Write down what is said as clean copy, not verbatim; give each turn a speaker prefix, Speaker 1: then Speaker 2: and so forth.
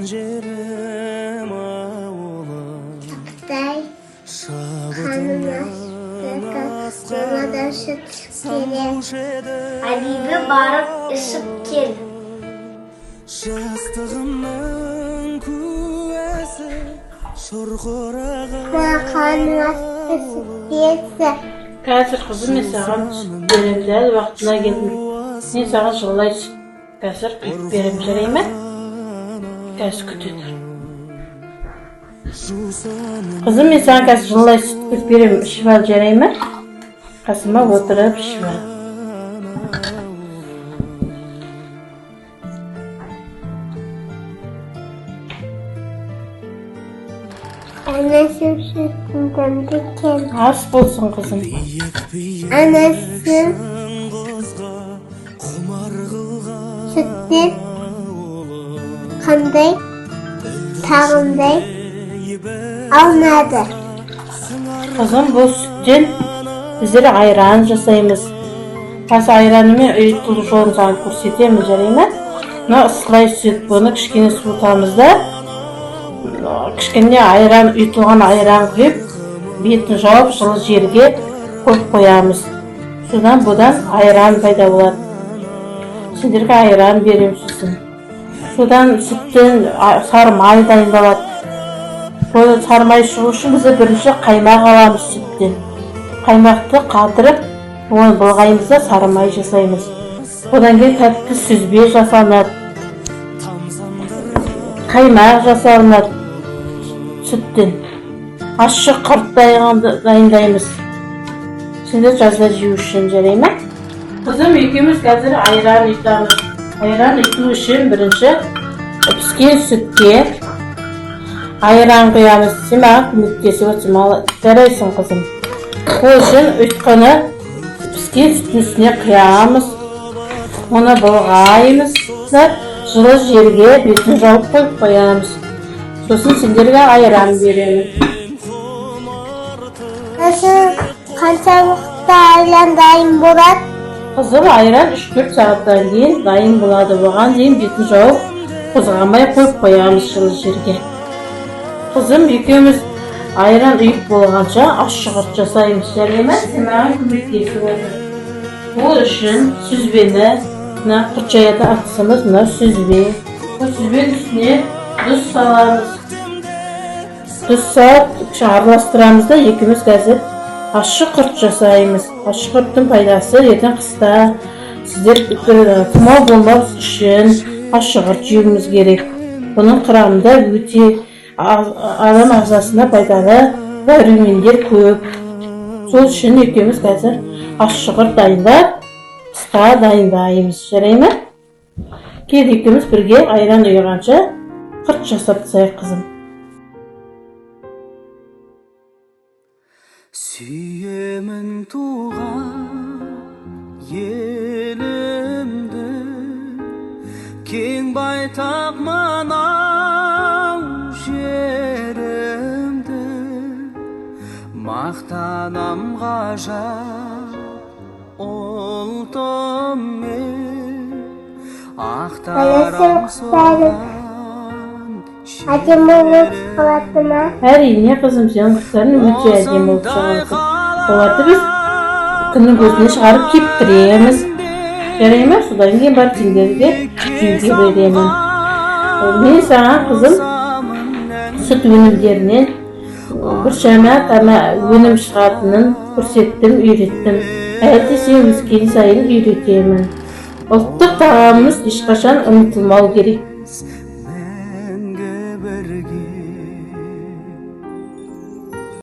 Speaker 1: жерім ауылым
Speaker 2: Дай Әлибі барып ішіп кел.
Speaker 1: жастығымның куәсі шұрқыраған
Speaker 3: Қазір қызым, мен саған сүт берем, дәл уақытына келдім. Мен саған жылай сүт қазір құйып берем, жарай ма? Қазір күте тұр. Қызым, мен саған қазір жылай сүт құйып берем, ішіп ал, жарай ма? Қасыма отырып ішіп ал.
Speaker 2: Anasım sütünden diken.
Speaker 3: Ас болсын, қызым.
Speaker 2: Anasım sütten qanday tağımday alınады.
Speaker 3: Қызым, бұл сүттен біздер айран жасаймыз. Қазір айранымен ұйытылу жолын саған көрсетеміз, жарай ма? Мына ысылай сүт, бұны кішкене суытамыз да, кішкене айран, ұйытылған айран құйып, бетін жауып жылы жерге қойып қоямыз. Содан бұдан айран пайда болады. Сендерге айран берем сүтін. Содан сүттен сары май дайындалады. Бұл сары май шығу үшін біз бірінші қаймақ аламыз сүттен. Қаймақты қатырып, оны былғаймыз да сары май жасаймыз. Одан кейін тәтті сүзбе жасалынады. Қаймақ жасалынады сүттен. Ащы құрт дайындаймыз. Сендер жазда жеу үшін, жарай ма? Қызым, екеуміз қазір айран ұйтамыз. Айран ұйту үшін бірінші піскен сүтке айран құямыз. Сен маған көмектесіп отырсың, жарайсың қызым. Ол үшін ұйтқаны піскен сүттің үстіне құямыз. Оны былғаймыз да жылы жерге бетін жауып қойып қоямыз. Сосын сендерге айран беремін.
Speaker 2: Қанша уақытта айран дайын болады?
Speaker 3: Қызым, айран 3-4 сағаттан кейін дайын болады. Оған дейін бетін жауып қозғамай қойып қоямыз жылы жерге. Қызым, екеуміз айран ұйып болғанша ашшығырт жасаймыз, жарай ма? Сен маған көмектесіп отыр. Ол үшін сүзбені, мына құрчаяда атысымыз, мына сүзбе. Бұл сүзбенің үстіне тұз саламыз. Тұз салып араластырамыз да екеуміз қазір ащы құрт жасаймыз. Ащы құрттың пайдасы ертең қыста сіздер тұмау болмас үшін ащы құрт жеуіміз керек. Бұның құрамында өте адам ағзасына пайдалы дәрумендер көп. Сол үшін екеуміз қазір ащы құрт дайындап, қысқа дайындаймыз, жарай ма? Кел екеуміз бірге айран ұйығанша құрт жасап тастайық, қызым.
Speaker 1: Сүйемін туған елімді, кең байтақ мынау жерімді, мақтанам ғажап ұлтыммен, ақтарам соған
Speaker 2: Әдемі болып қалады ма?
Speaker 3: Әрине, қызым, сенің құстарың өте әдемі болып шығады. Оларды біз күннің көзіне шығарып кептіреміз. Жарай ма? Содан кейін барып сендерге жеуге беремін. Мен саған, қызым, сүт өнімдерінен біршама өнім шығатынын көрсеттім, үйреттім. Әлде сен өскен сайын үйретемін. Ұлттық тағамымыз ешқашан ұмытылмау керек.